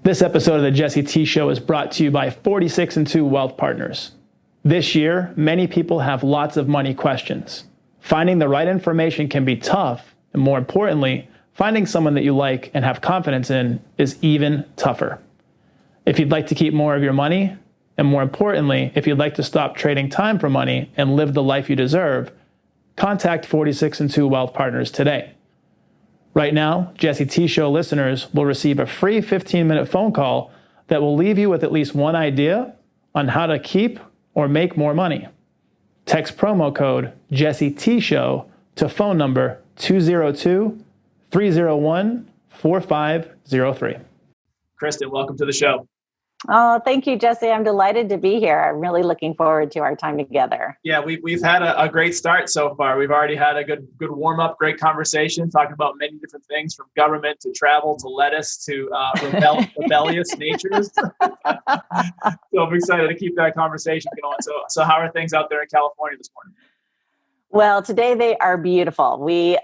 This episode of the Jesse T Show is brought to you by 46 and 2 Wealth Partners. This year, many people have lots of money questions. Finding the right information can be tough, and more importantly, finding someone that you like and have confidence in is even tougher. If you'd like to keep more of your money, and more importantly, if you'd like to stop trading time for money and live the life you deserve, contact 46 and 2 Wealth Partners today. Right now, Jesse T Show listeners will receive a free 15-minute phone call that will leave you with at least one idea on how to keep or make more money. Text promo code Jesse T Show to phone number 202-301-4503. Kristan, welcome to the show. Oh, thank you, Jesse. I'm delighted to be here. I'm really looking forward to our time together. Yeah, we've had a great start so far. We've already had a good warm up, great conversation, talking about many different things from government to travel to lettuce to rebellious natures. So I'm excited to keep that conversation going. So how are things out there in California this morning? Well, today they are beautiful. You'd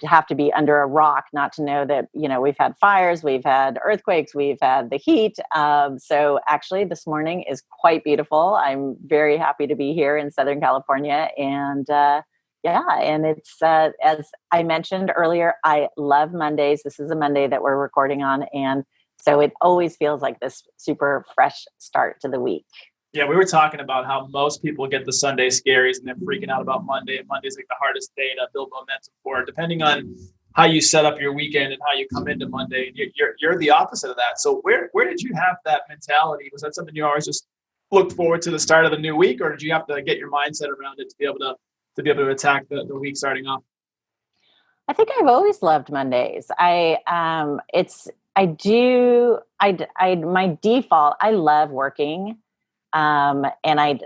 have to be under a rock not to know that, we've had fires, we've had earthquakes, we've had the heat. So actually this morning is quite beautiful. I'm very happy to be here in Southern California. And and it's, as I mentioned earlier, I love Mondays. This is a Monday that we're recording on. And so it always feels like this super fresh start to the week. Yeah, we were talking about how most people get the Sunday scaries and they're freaking out about Monday. And Monday's like the hardest day to build momentum for, depending on how you set up your weekend and how you come into Monday. You're the opposite of that. So where did you have that mentality? Was that something you always just looked forward to the start of the new week, or did you have to get your mindset around it to be able to attack the week starting off? I think I've always loved Mondays. My default, I love working. And I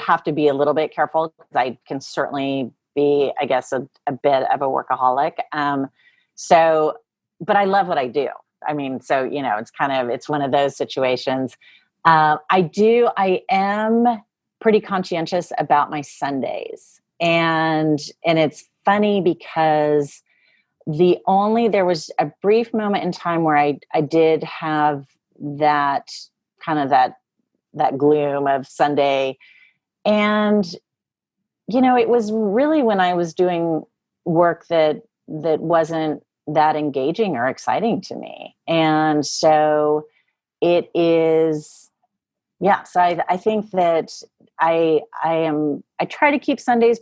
have to be a little bit careful because I can certainly be, I guess, a bit of a workaholic. But I love what I do. I mean, so, it's one of those situations. I am pretty conscientious about my Sundays, and it's funny because there was a brief moment in time where I did have that gloom of Sunday. And, it was really when I was doing work that wasn't that engaging or exciting to me. And so it is, so I think that I try to keep Sundays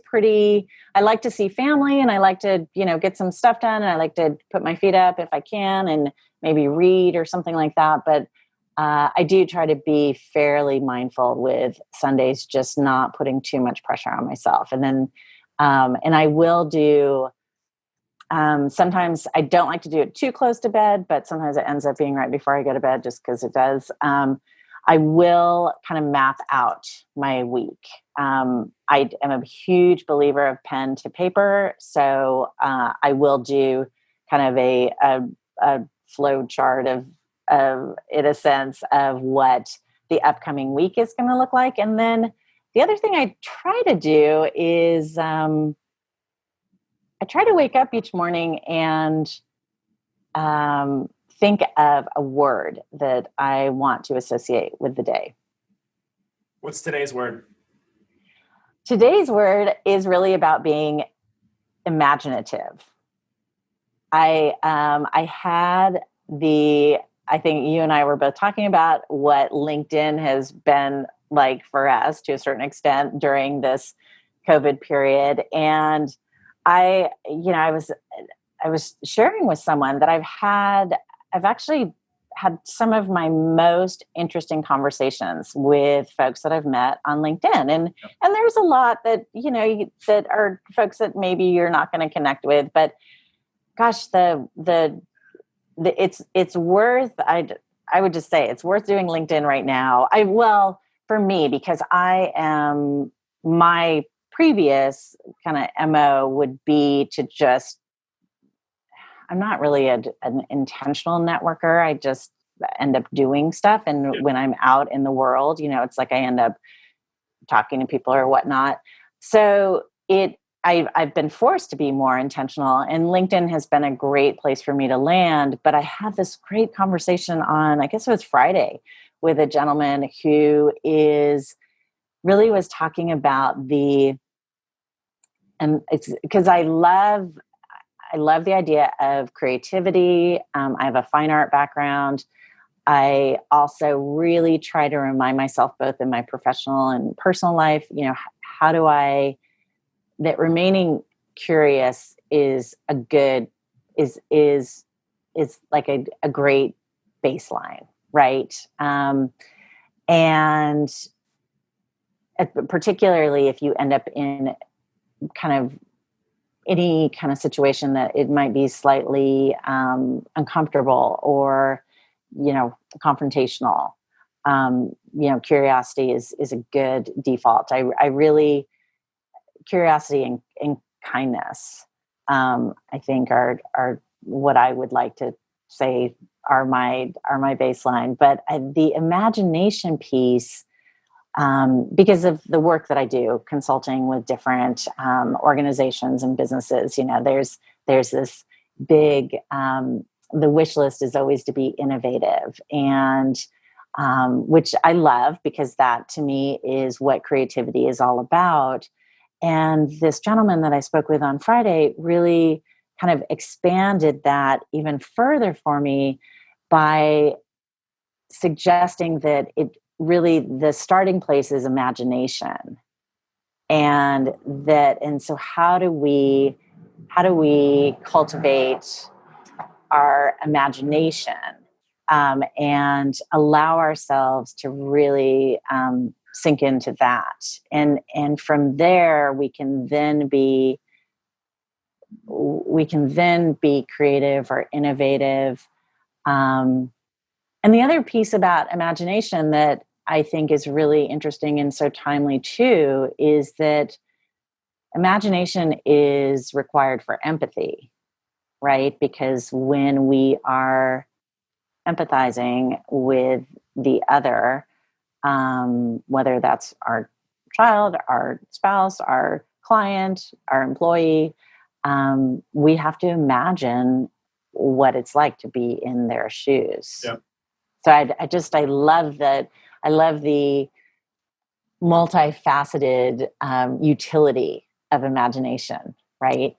I like to see family and I like to, get some stuff done and I like to put my feet up if I can and maybe read or something like that. But I do try to be fairly mindful with Sundays, just not putting too much pressure on myself. And then, and I will do, sometimes I don't like to do it too close to bed, but sometimes it ends up being right before I go to bed just because it does. I will kind of map out my week. I am a huge believer of pen to paper. So I will do kind of a flow chart of in a sense of what the upcoming week is going to look like. And then the other thing I try to do is I try to wake up each morning and think of a word that I want to associate with the day. What's today's word? Today's word is really about being imaginative. I think you and I were both talking about what LinkedIn has been like for us to a certain extent during this COVID period. And I was sharing with someone that I've actually had some of my most interesting conversations with folks that I've met on LinkedIn. And there's a lot that, that are folks that maybe you're not going to connect with, but gosh, it's worth, I would just say it's worth doing LinkedIn right now. For me, because my previous kind of MO would be to just, I'm not really an intentional networker. I just end up doing stuff. And when I'm out in the world, it's like I end up talking to people or whatnot. So it I've been forced to be more intentional, and LinkedIn has been a great place for me to land. But I had this great conversation on, I guess it was Friday, with a gentleman who was talking about and it's because I love the idea of creativity. I have a fine art background. I also really try to remind myself, both in my professional and personal life, how do that remaining curious is like a great baseline, right? And particularly if you end up in kind of any kind of situation that it might be slightly uncomfortable or, confrontational. Curiosity is a good default. I really, curiosity and kindness, I think are what I would like to say are my baseline. But the imagination piece, because of the work that I do, consulting with different organizations and businesses, there's this big, the wish list is always to be innovative, and which I love, because that to me is what creativity is all about. And this gentleman that I spoke with on Friday really kind of expanded that even further for me by suggesting that the starting place is imagination. And so how do we cultivate our imagination, and allow ourselves to really sink into that, and from there we can then be creative or innovative. And the other piece about imagination that I think is really interesting and so timely too is that imagination is required for empathy, right? Because when we are empathizing with the other, whether that's our child, our spouse, our client, our employee, we have to imagine what it's like to be in their shoes. Yeah. So I love that. I love the multifaceted utility of imagination, right?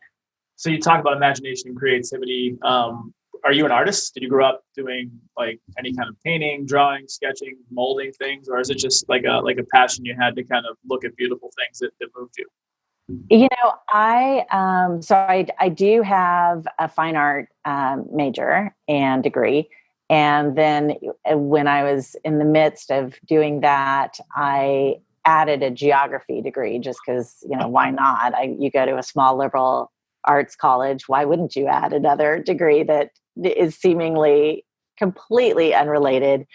So you talk about imagination and creativity. Are you an artist? Did you grow up doing like any kind of painting, drawing, sketching, molding things, or is it just like a passion you had to kind of look at beautiful things that moved you? I do have a fine art major and degree. And then when I was in the midst of doing that, I added a geography degree just because, why not? You go to a small liberal arts college. Why wouldn't you add another degree that is seemingly completely unrelated?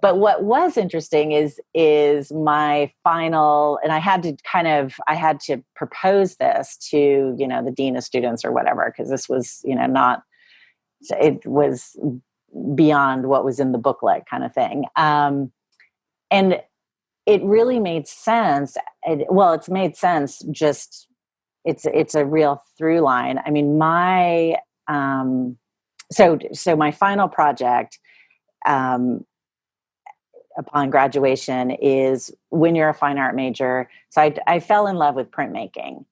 But what was interesting is my final, and I had to propose this to, the dean of students or whatever, because this was, it was beyond what was in the booklet kind of thing. And it really made sense. It's made sense. Just it's a real through line. I mean, so my final project, upon graduation, is when you're a fine art major. So I fell in love with printmaking.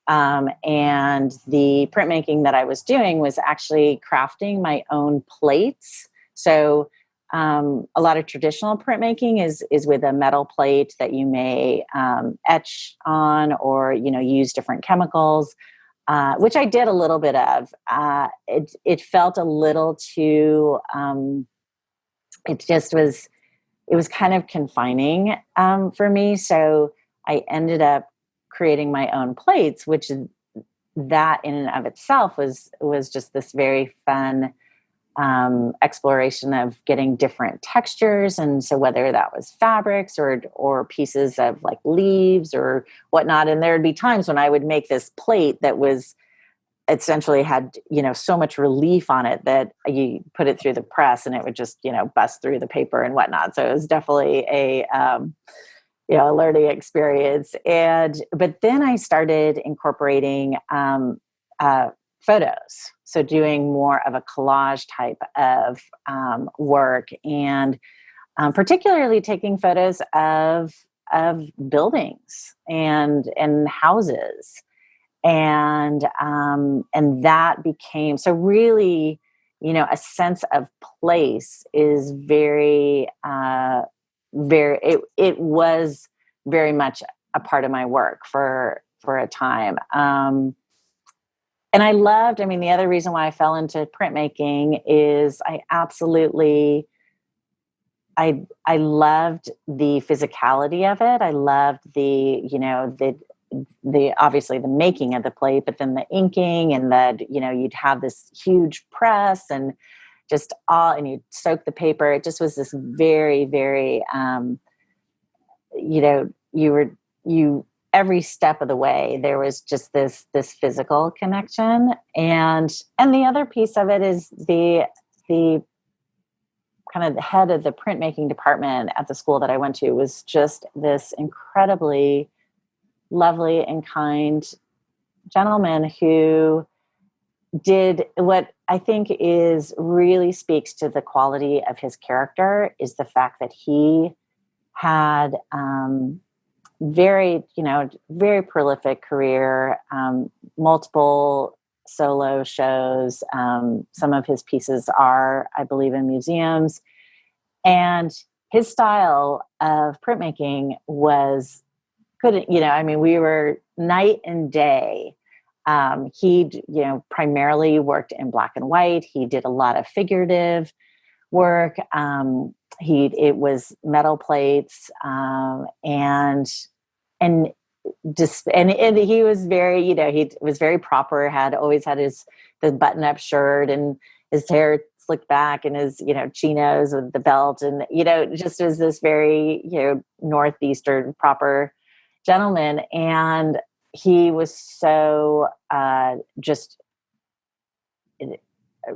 And the printmaking that I was doing was actually crafting my own plates. So a lot of traditional printmaking is with a metal plate that you may etch on or, use different chemicals, which I did a little bit of. It felt a little too, it was kind of confining for me. So I ended up creating my own plates, which that in and of itself was just this very fun exploration of getting different textures. And so whether that was fabrics or pieces of like leaves or whatnot, and there'd be times when I would make this plate that was essentially had, so much relief on it that you put it through the press and it would just, bust through the paper and whatnot. So it was definitely a learning experience. But then I started incorporating photos. So doing more of a collage type of work, and particularly taking photos of buildings and houses, and that became so really, a sense of place is it was very much a part of my work for a time. And I loved, the other reason why I fell into printmaking is I loved the physicality of it. I loved the obviously the making of the plate, but then the inking, and you'd have this huge press and and you'd soak the paper. It just was this very, very, you every step of the way, there was just this physical connection. And the other piece of it is the kind of the head of the printmaking department at the school that I went to was just this incredibly lovely and kind gentleman who did what I think is really speaks to the quality of his character, is the fact that he had very prolific career, multiple solo shows. Some of his pieces are, I believe, in museums, and his style of printmaking was we were night and day. He, primarily worked in black and white. He did a lot of figurative work. It was metal plates, and he was very, he was very proper, always had the button-up shirt and his hair slicked back and his, chinos with the belt, and, just was this very, Northeastern proper gentleman. And he was so just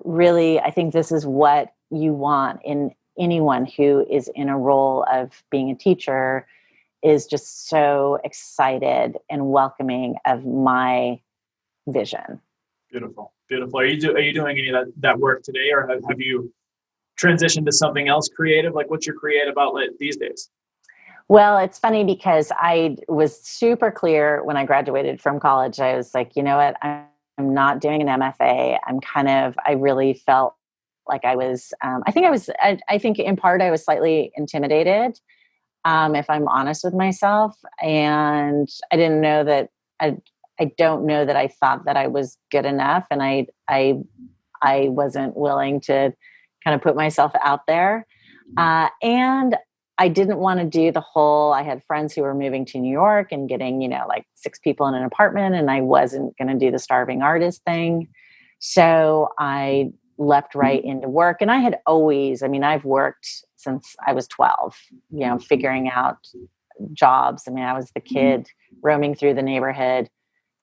really, I think this is what you want in anyone who is in a role of being a teacher, is just so excited and welcoming of my vision. Beautiful. Beautiful. Are you doing any of that work today, or have you transitioned to something else creative? Like, what's your creative outlet these days? Well, it's funny because I was super clear when I graduated from college. I was like, you know what? I'm not doing an MFA. I really felt like I was, I think in part I was slightly intimidated, if I'm honest with myself. And I didn't know that, I don't know that I thought that I was good enough. And I wasn't willing to kind of put myself out there. And I didn't want to do the whole, I had friends who were moving to New York and getting, like 6 people in an apartment, and I wasn't going to do the starving artist thing. So I leapt right into work. And I had always, I've worked since I was 12, figuring out jobs. I was the kid roaming through the neighborhood,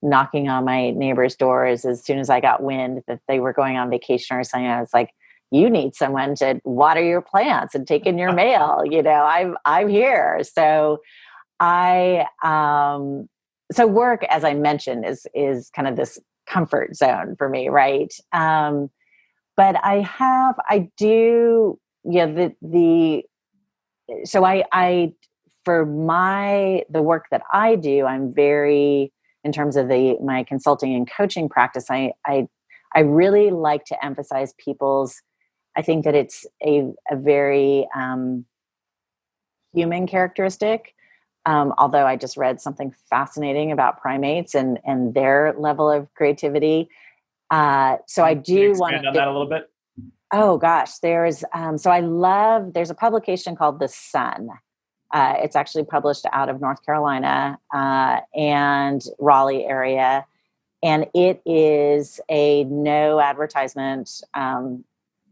knocking on my neighbors' doors as soon as I got wind that they were going on vacation or something. I was like, you need someone to water your plants and take in your mail. I'm here. So so work, as I mentioned, is kind of this comfort zone for me. Right. But for the work that I do, I'm very, in terms of my consulting and coaching practice, I really like to emphasize I think that it's a very human characteristic. Although I just read something fascinating about primates and their level of creativity. So I do want to expand on that a little bit. Oh gosh, there's a publication called The Sun. It's actually published out of North Carolina and Raleigh area. And it is a no advertisement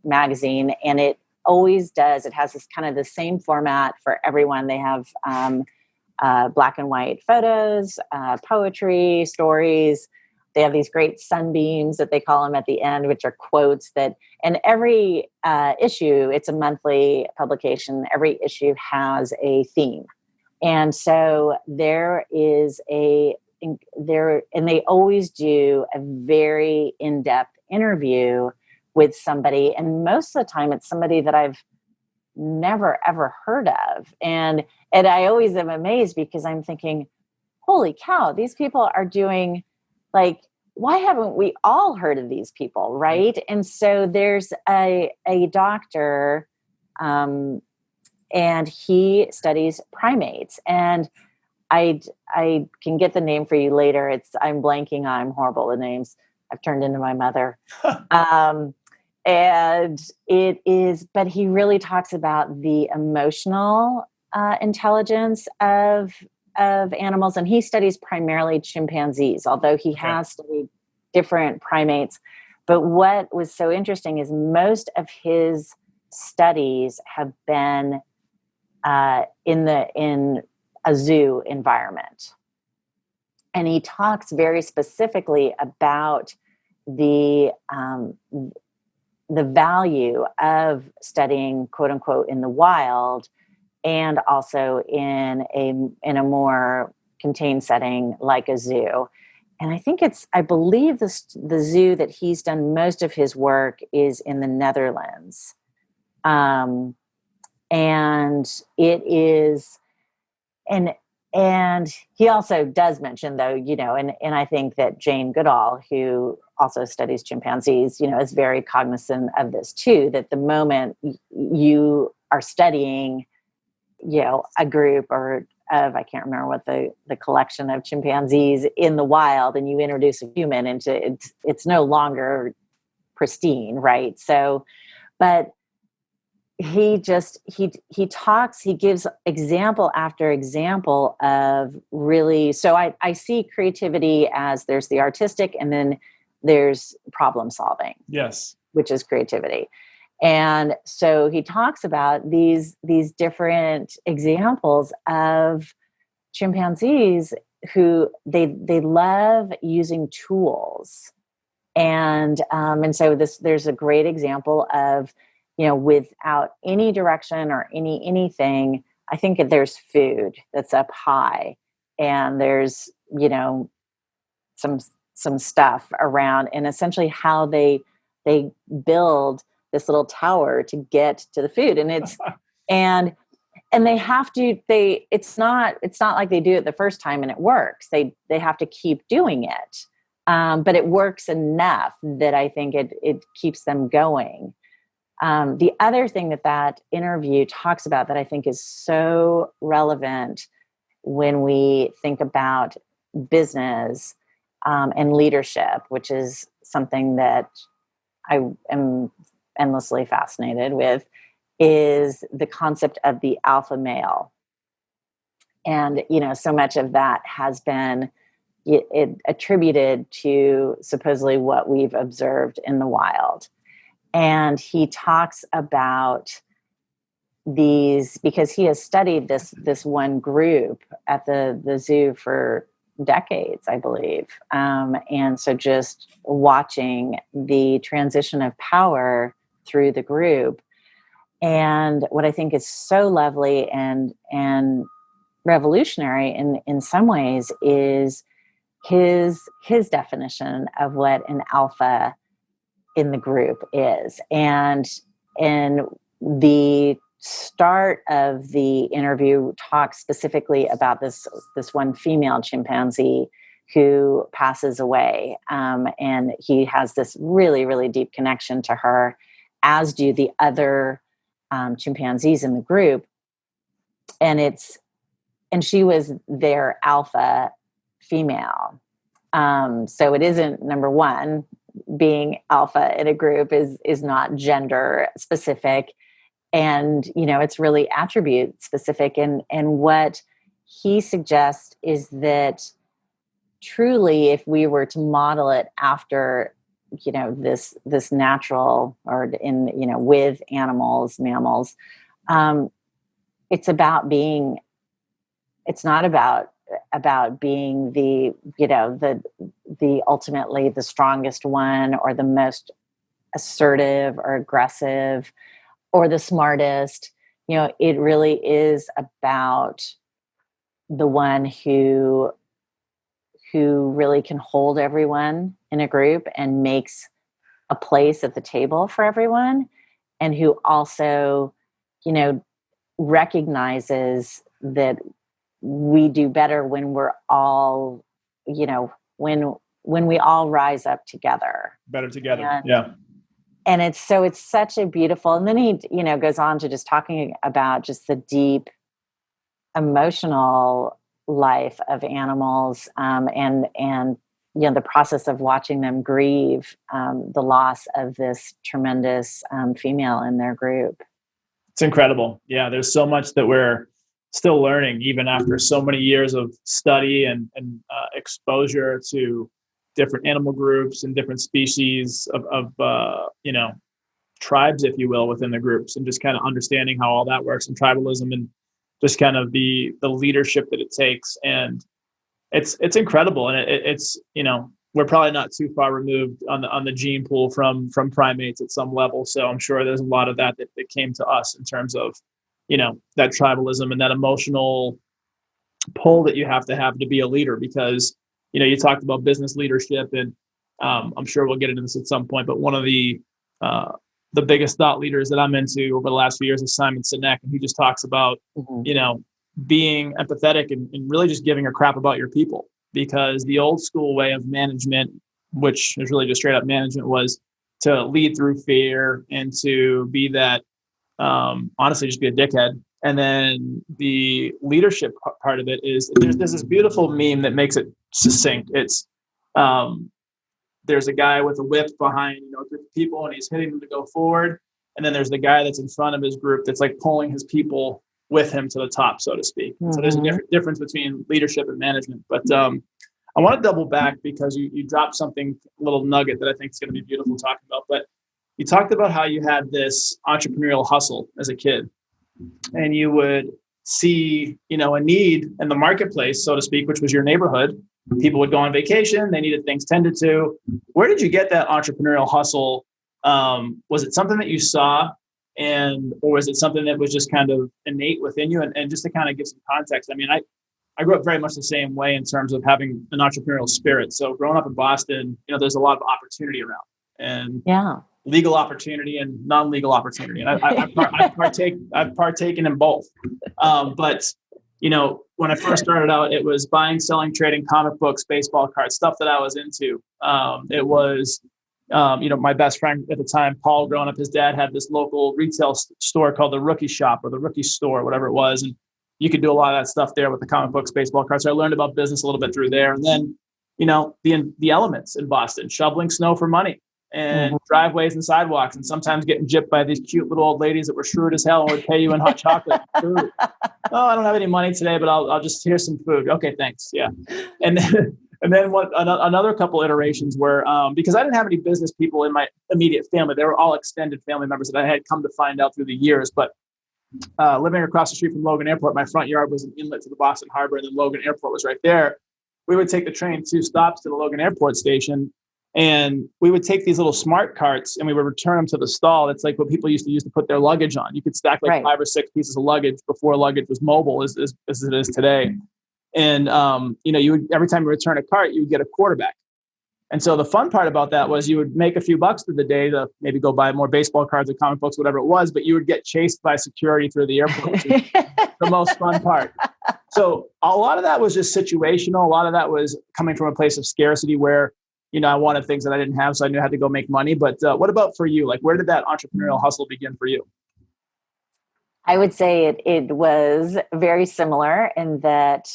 magazine, and it always does. It has this kind of the same format for everyone. They have black and white photos, poetry, stories. They have these great sunbeams that they call them at the end, which are quotes and every issue, it's a monthly publication. Every issue has a theme. And so there is there, and they always do a very in-depth interview with somebody. And most of the time it's somebody that I've never, ever heard of. And I always am amazed because I'm thinking, holy cow, these people are doing, like, why haven't we all heard of these people, right? And so there's a doctor, and he studies primates. And I can get the name for you later. I'm blanking. I'm horrible with names. I've turned into my mother. And it is, but he really talks about the emotional intelligence of animals, and he studies primarily chimpanzees, although he has studied different primates. But what was so interesting is most of his studies have been in a zoo environment, and he talks very specifically about the value of studying, quote unquote, in the wild, and also in a more contained setting like a zoo. And I believe the zoo that he's done most of his work is in the Netherlands. And it is, and he also does mention, though, and I think that Jane Goodall, who also studies chimpanzees, is very cognizant of this too, that the moment you are studying, a group I can't remember what the collection of chimpanzees in the wild, and you introduce a human into it, it's no longer pristine, right? So, but he gives example after example of really, so I see creativity as there's the artistic, and then there's problem solving. Yes. Which is creativity. And so he talks about these different examples of chimpanzees who they love using tools. And so there's a great example of, without any direction or anything, I think there's food that's up high, and there's, some stuff around, and essentially how they build this little tower to get to the food. And it's, and they have to, it's not like they do it the first time and it works. They have to keep doing it. But it works enough that I think it keeps them going. The other thing that interview talks about that I think is so relevant when we think about business and leadership, which is something that I am endlessly fascinated with, is the concept of the alpha male. And, so much of that has been attributed to supposedly what we've observed in the wild. And he talks about these, because he has studied this one group at the zoo for decades, I believe. And so just watching the transition of power through the group. And what I think is so lovely and revolutionary in some ways is his definition of what an alpha in the group is. And the start of the interview talks specifically about this one female chimpanzee who passes away, and he has this really, really deep connection to her, as do the other chimpanzees in the group. And she was their alpha female. So it isn't, number one, being alpha in a group is not gender specific. And, it's really attribute specific. And what he suggests is that truly, if we were to model it after, this natural, or in, with animals, mammals, it's not about being the, the ultimately the strongest one, or the most assertive or aggressive, or the smartest. It really is about the one who really can hold everyone in a group and makes a place at the table for everyone, and who also, you know, recognizes that we do better when we're all, you know, when we all rise up together. Better together. And, yeah. And it's such a beautiful, and then he, you know, goes on to just talking about just the deep emotional life of animals, and you know, the process of watching them grieve the loss of this tremendous female in their group. It's incredible. Yeah, there's so much that we're still learning, even after so many years of study and exposure to different animal groups and different species of you know, tribes, if you will, within the groups, and just kind of understanding how all that works, and tribalism, and just kind of the leadership that it takes. And it's incredible. And it's, you know, we're probably not too far removed on the gene pool from primates at some level. So I'm sure there's a lot of that came to us in terms of, you know, that tribalism and that emotional pull that you have to be a leader. Because, you know, you talked about business leadership, and I'm sure we'll get into this at some point, but one of the biggest thought leaders that I'm into over the last few years is Simon Sinek. And he just talks about, you know, being empathetic and really just giving a crap about your people. Because the old school way of management, which is really just straight up management, was to lead through fear and to be that, honestly, just be a dickhead. And then the leadership part of it is there's this beautiful meme that makes it succinct. It's, there's a guy with a whip behind, you know, a group of people, and he's hitting them to go forward. And then there's the guy that's in front of his group that's like pulling his people with him to the top, so to speak. Mm-hmm. So there's a difference between leadership and management. But I want to double back, because you dropped something, a little nugget that I think is going to be beautiful talking about. But you talked about how you had this entrepreneurial hustle as a kid, and you would see, you know, a need in the marketplace, so to speak, which was your neighborhood. People would go on vacation, they needed things tended to. Where did you get that entrepreneurial hustle? Was it something that you saw, or was it something that was just kind of innate within you? And just to kind of give some context, I mean, I grew up very much the same way in terms of having an entrepreneurial spirit. So growing up in Boston, you know, there's a lot of opportunity around, and legal opportunity and non-legal opportunity. And I've partaken in both. But, you know, when I first started out, it was buying, selling, trading comic books, baseball cards, stuff that I was into. It was, you know, my best friend at the time, Paul, growing up, his dad had this local retail store called the Rookie Shop, or the Rookie Store, whatever it was. And you could do a lot of that stuff there with the comic books, baseball cards. So I learned about business a little bit through there. And then, you know, the elements in Boston, shoveling snow for money, and driveways and sidewalks, and sometimes getting gypped by these cute little old ladies that were shrewd as hell and would pay you in hot chocolate. Oh, I don't have any money today, but I'll just, here's some food. Okay, thanks. Yeah. And then another couple iterations were, because I didn't have any business people in my immediate family. They were all extended family members that I had come to find out through the years. But living across the street from Logan Airport, my front yard was an inlet to the Boston Harbor, and then Logan Airport was right there. We would take the train 2 stops to the Logan Airport station, and we would take these little smart carts and we would return them to the stall. That's like what people used to use to put their luggage on. You could stack like 5 or 6 pieces of luggage before luggage was mobile as it is today. And, you know, you would, every time you return a cart, you would get a quarterback. And so the fun part about that was you would make a few bucks through the day to maybe go buy more baseball cards or comic books, whatever it was, but you would get chased by security through the airport, which is the most fun part. So a lot of that was just situational. A lot of that was coming from a place of scarcity where, you know, I wanted things that I didn't have, so I knew how to go make money. But what about for you? Like, where did that entrepreneurial hustle begin for you? I would say it was very similar in that,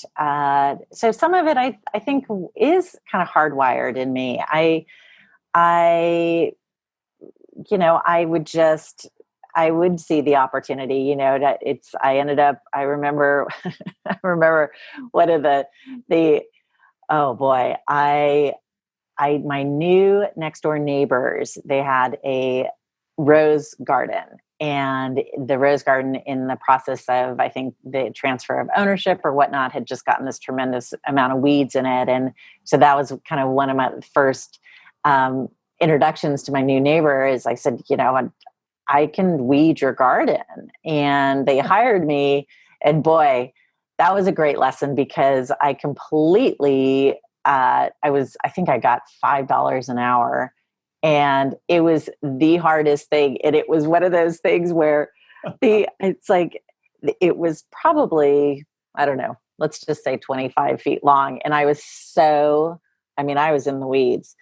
so some of it I think is kind of hardwired in me. You know, I would see the opportunity, you know, that I remember one of oh boy, my new next door neighbors, they had a rose garden, and the rose garden, in the process of, I think, the transfer of ownership or whatnot, had just gotten this tremendous amount of weeds in it. And so that was kind of one of my first introductions to my new neighbor. Is I said, you know, I can weed your garden. And they hired me, and boy, that was a great lesson because I completely, I think I got $5 an hour, and it was the hardest thing. And it was one of those things where it's like, it was probably, I don't know, let's just say 25 feet long. And I was I was in the weeds.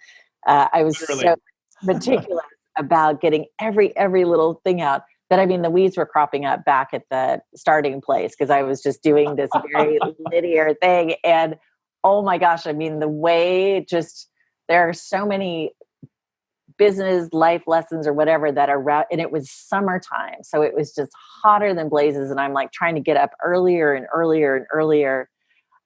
I was Literally. so meticulous about getting every little thing out, that, I mean, the weeds were cropping up back at the starting place because I was just doing this very linear thing. And oh my gosh, I mean, the way there are so many business life lessons or whatever that are and it was summertime, so it was just hotter than blazes, and I'm like trying to get up earlier and earlier and earlier.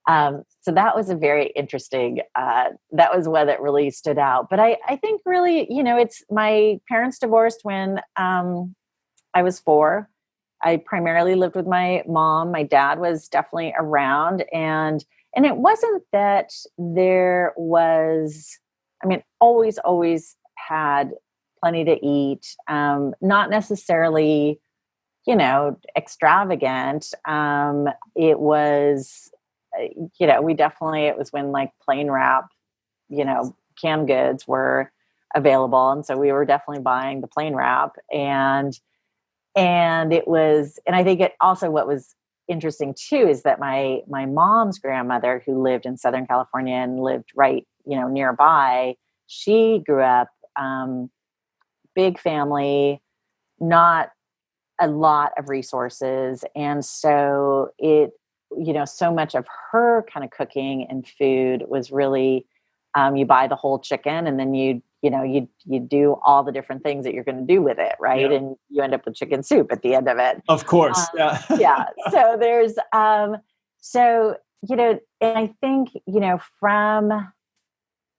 So that was a very interesting, that was one that really stood out. But I think really, it's, my parents divorced when I was 4. I primarily lived with my mom. My dad was definitely around, and it wasn't that there was, I mean, always had plenty to eat. Not necessarily, extravagant. It was, it was when like plain wrap, canned goods were available. And so we were definitely buying the plain wrap, and it was, and I think it also, what was interesting too, is that my mom's grandmother, who lived in Southern California and lived right, nearby, she grew up, big family, not a lot of resources. And so so much of her kind of cooking and food was really, you buy the whole chicken, and then you do all the different things that you're going to do with it. Right. Yeah. And you end up with chicken soup at the end of it. Of course. Yeah. Yeah. So there's, and I think,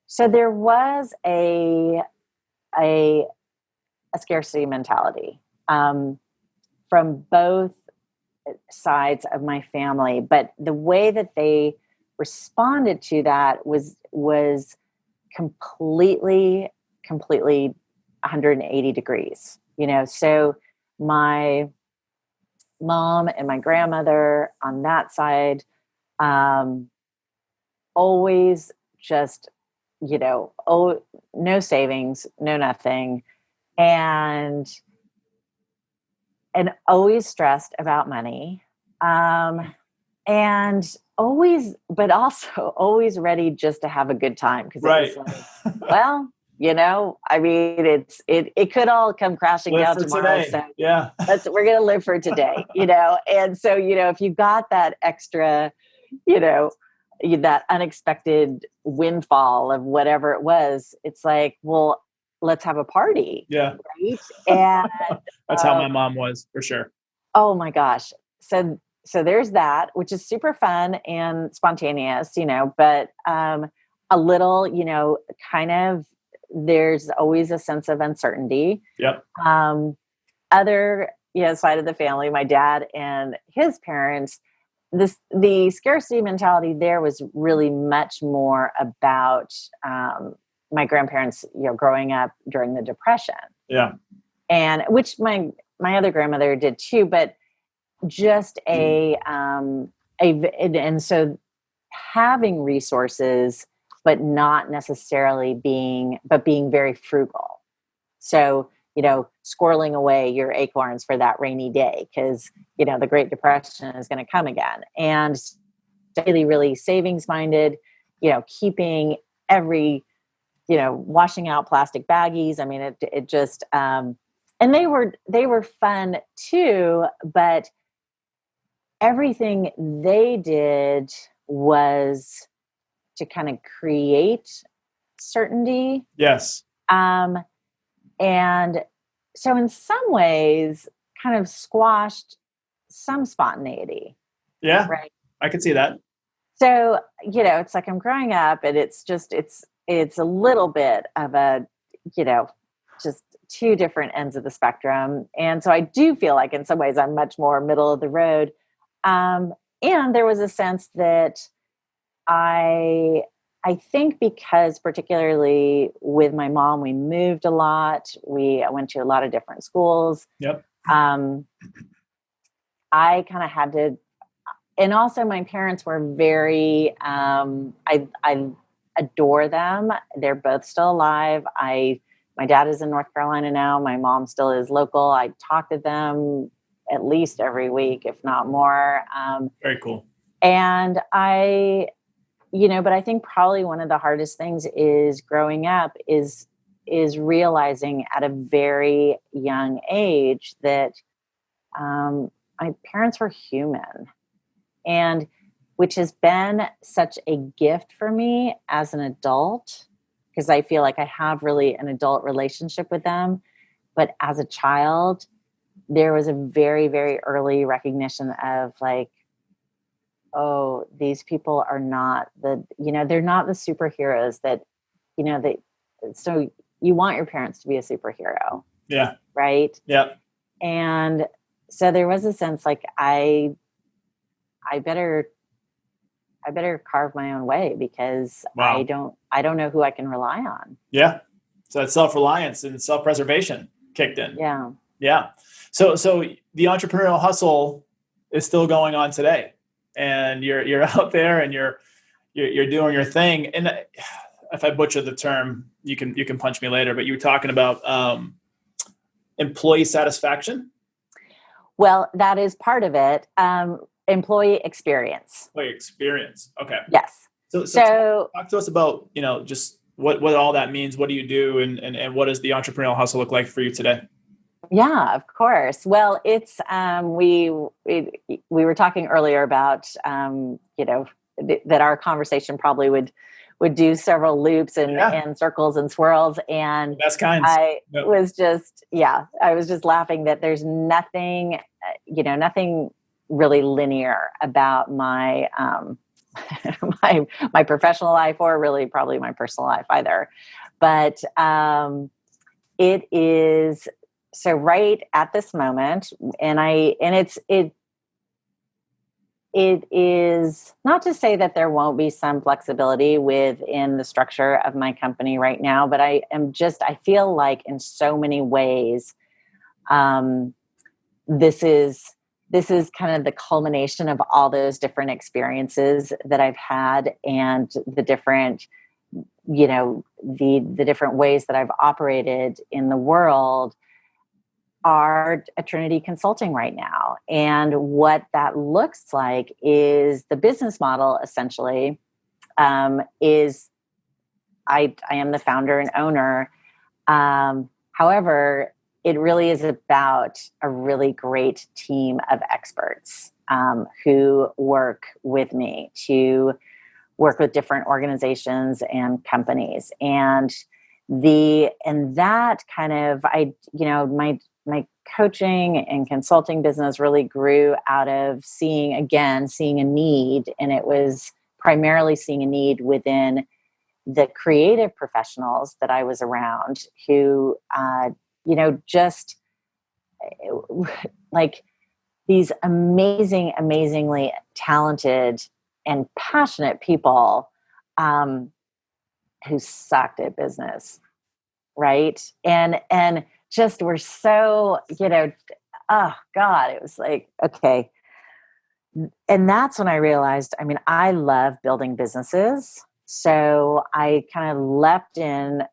so there was a scarcity mentality, from both sides of my family, but the way that they responded to that was completely 180 degrees, so my mom and my grandmother on that side, always just, no savings, no nothing. And always stressed about money. And always, but also always ready just to have a good time. Cause Right. it was like, well, I mean, it could all come crashing Live down for tomorrow. today. So Yeah. we're going to live for today, and so, if you got that extra, that unexpected windfall of whatever it was, it's like, well, let's have a party. Yeah. Right. And That's how my mom was, for sure. oh my gosh. So there's that, which is super fun and spontaneous, but a little, kind of, there's always a sense of uncertainty. Yep. Other, side of the family, my dad and his parents, the scarcity mentality there was really much more about my grandparents, growing up during the Depression. Yeah. And which my other grandmother did too, but just and so having resources, but not necessarily being very frugal. So, squirreling away your acorns for that rainy day, because, the Great Depression is going to come again, and really, really savings minded, keeping every, washing out plastic baggies. I mean, it just, and they were fun too, but everything they did was to kind of create certainty. Yes. And so in some ways kind of squashed some spontaneity. Yeah. Right. I could see that. So, it's like I'm growing up, and it's just, it's a little bit of a, just two different ends of the spectrum. And so I do feel like in some ways I'm much more middle of the road. And there was a sense that I think, because particularly with my mom, we moved a lot. I went to a lot of different schools. Yep. I kind of had to, and also my parents were very, I adore them. They're both still alive. My dad is in North Carolina now. My mom still is local. I talk to them at least every week, if not more. Very cool. And but I think probably one of the hardest things is growing up is realizing at a very young age that my parents were human, and which has been such a gift for me as an adult, because I feel like I have really an adult relationship with them. But as a child, there was a very, very early recognition of like, oh, these people are not they're not the superheroes that, so you want your parents to be a superhero. Yeah. Right. Yeah. And so there was a sense like I better carve my own way, because Wow. I don't know who I can rely on. Yeah. So that self-reliance and self-preservation kicked in. Yeah. Yeah. So the entrepreneurial hustle is still going on today, and you're out there and you're doing your thing. And if I butcher the term, you can punch me later, but you were talking about employee satisfaction. Well, that is part of it. Employee experience. Employee experience. Okay. Yes. So talk to us about, just what all that means. What do you do, and what does the entrepreneurial hustle look like for you today? Yeah, of course. Well, it's we were talking earlier about that our conversation probably would do several loops and circles and swirls, and that's kind. I was just laughing that there's nothing nothing really linear about my my professional life, or really probably my personal life either, but it is. So right at this moment, it is not to say that there won't be some flexibility within the structure of my company right now, but I feel like in so many ways, this is kind of the culmination of all those different experiences that I've had, and the different, the different ways that I've operated in the world are at Trinity Consulting right now. And what that looks like is the business model essentially is I am the founder and owner. However, it really is about a really great team of experts who work with me to work with different organizations and companies. And that kind of, my coaching and consulting business really grew out of seeing a need. And it was primarily seeing a need within the creative professionals that I was around, who, just like these amazingly talented and passionate people who sucked at business. Right. And just were so, oh God, it was like, okay. And that's when I realized, I love building businesses. So I kind of leapt in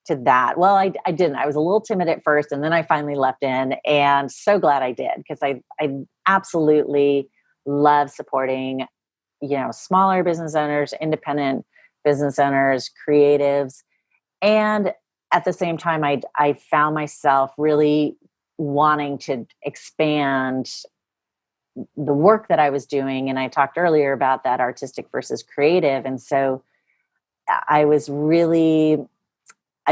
to that. Well, I didn't. I was a little timid at first, and then I finally leapt in, and so glad I did, because I absolutely love supporting, smaller business owners, independent business owners, creatives. And at the same time, I found myself really wanting to expand the work that I was doing. And I talked earlier about that artistic versus creative. And so I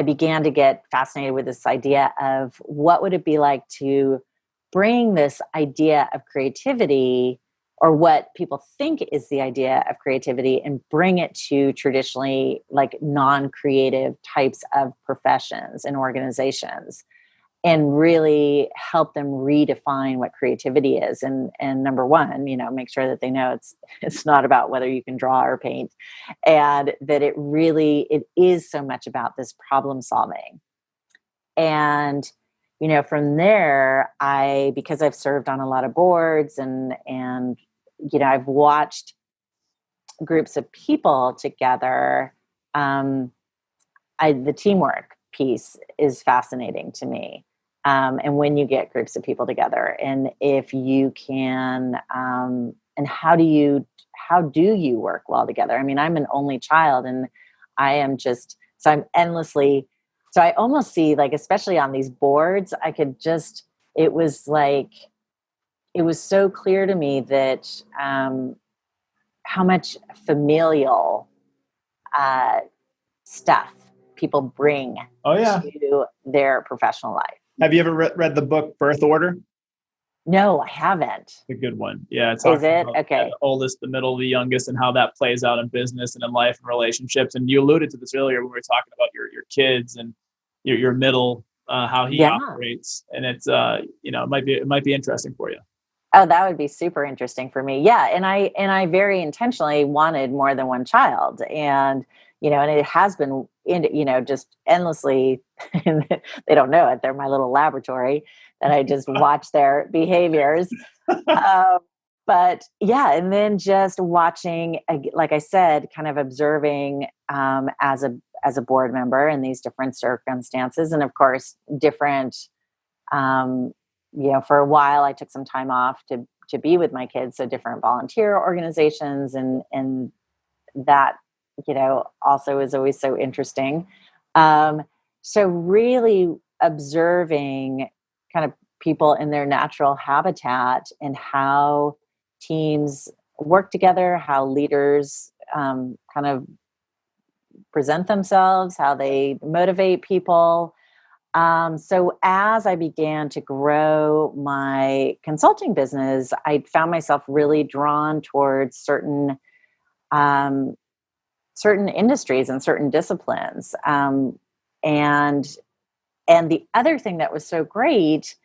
began to get fascinated with this idea of what would it be like to bring this idea of creativity, or what people think is the idea of creativity, and bring it to traditionally like non-creative types of professions and organizations, and really help them redefine what creativity is. And number one, make sure that they know it's not about whether you can draw or paint, and that it is so much about this problem solving. And from there, because I've served on a lot of boards and I've watched groups of people together. The teamwork piece is fascinating to me. And when you get groups of people together, and if you can, and how do you work well together? I mean, I'm an only child, and I am just, so I'm endlessly, so I almost see, like, especially on these boards, it was so clear to me that, how much familial, stuff people bring to their professional life. Have you ever read the book Birth Order? No, I haven't. A good one. Yeah. It's Is it? Okay. The oldest, the middle, the youngest, and how that plays out in business and in life and relationships. And you alluded to this earlier when we were talking about your kids and your middle, how he operates. And it's, it might be interesting for you. Oh, that would be super interesting for me. Yeah. And I very intentionally wanted more than one child. And, and it has been, just endlessly, they don't know it. They're my little laboratory that I just watch their behaviors. But yeah, and then just watching, like I said, kind of observing, as a board member in these different circumstances. And of course, different, for a while I took some time off to be with my kids. So different volunteer organizations, and that, also is always so interesting. So really observing kind of people in their natural habitat and how teams work together, how leaders, kind of present themselves, how they motivate people. So as I began to grow my consulting business, I found myself really drawn towards certain industries and certain disciplines. And the other thing that was so great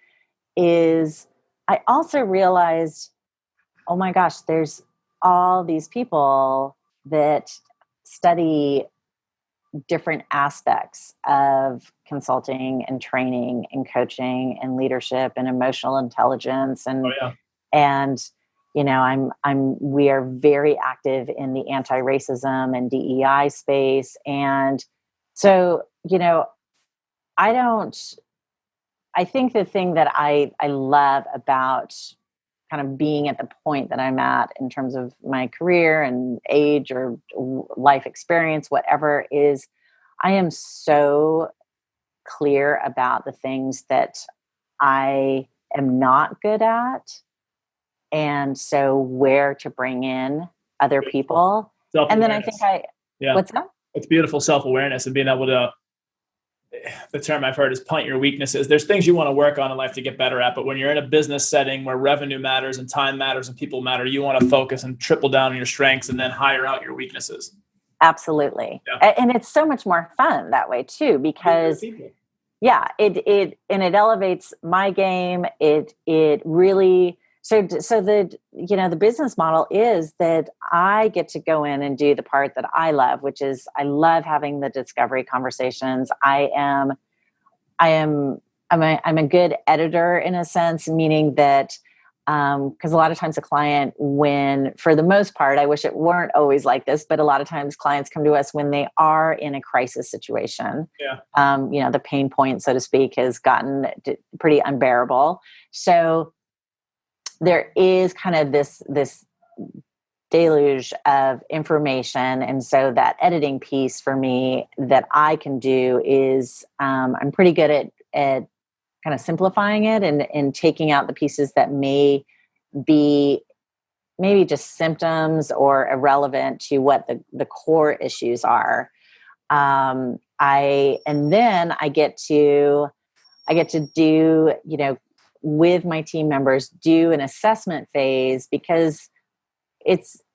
is I also realized, oh my gosh, there's all these people that study different aspects of consulting and training and coaching and leadership and emotional intelligence. And, we are very active in the anti-racism and DEI space. And so, I think the thing that I love about kind of being at the point that I'm at in terms of my career and age or life experience, whatever, is I am so clear about the things that I am not good at. And so where to bring in other people. And then I think what's that? It's beautiful self-awareness and being able to, the term I've heard is punt your weaknesses. There's things you want to work on in life to get better at, but when you're in a business setting where revenue matters and time matters and people matter, you want to focus and triple down on your strengths and then hire out your weaknesses. Absolutely. Yeah. And it's so much more fun that way too, because it elevates my game. It really, so the business model is that I get to go in and do the part that I love, which is I love having the discovery conversations. I'm a good editor in a sense, meaning that, because a lot of times a client, for the most part, I wish it weren't always like this, but a lot of times clients come to us when they are in a crisis situation. Yeah. The pain point, so to speak, has gotten pretty unbearable. So there is kind of this deluge of information. And so that editing piece for me that I can do is, I'm pretty good at kind of simplifying it and taking out the pieces that may be maybe just symptoms or irrelevant to what the core issues are. And then I get to do, with my team members, do an assessment phase, because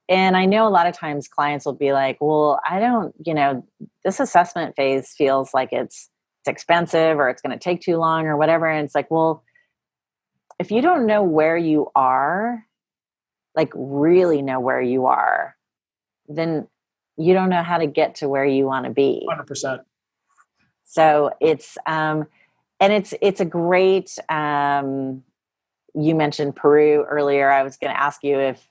and I know a lot of times clients will be like, well, I don't, this assessment phase feels like it's expensive or it's going to take too long or whatever. And it's like, well, if you don't know where you are, like really know where you are, then you don't know how to get to where you want to be. 100%. So it's, and it's a great, you mentioned Peru earlier. I was going to ask you if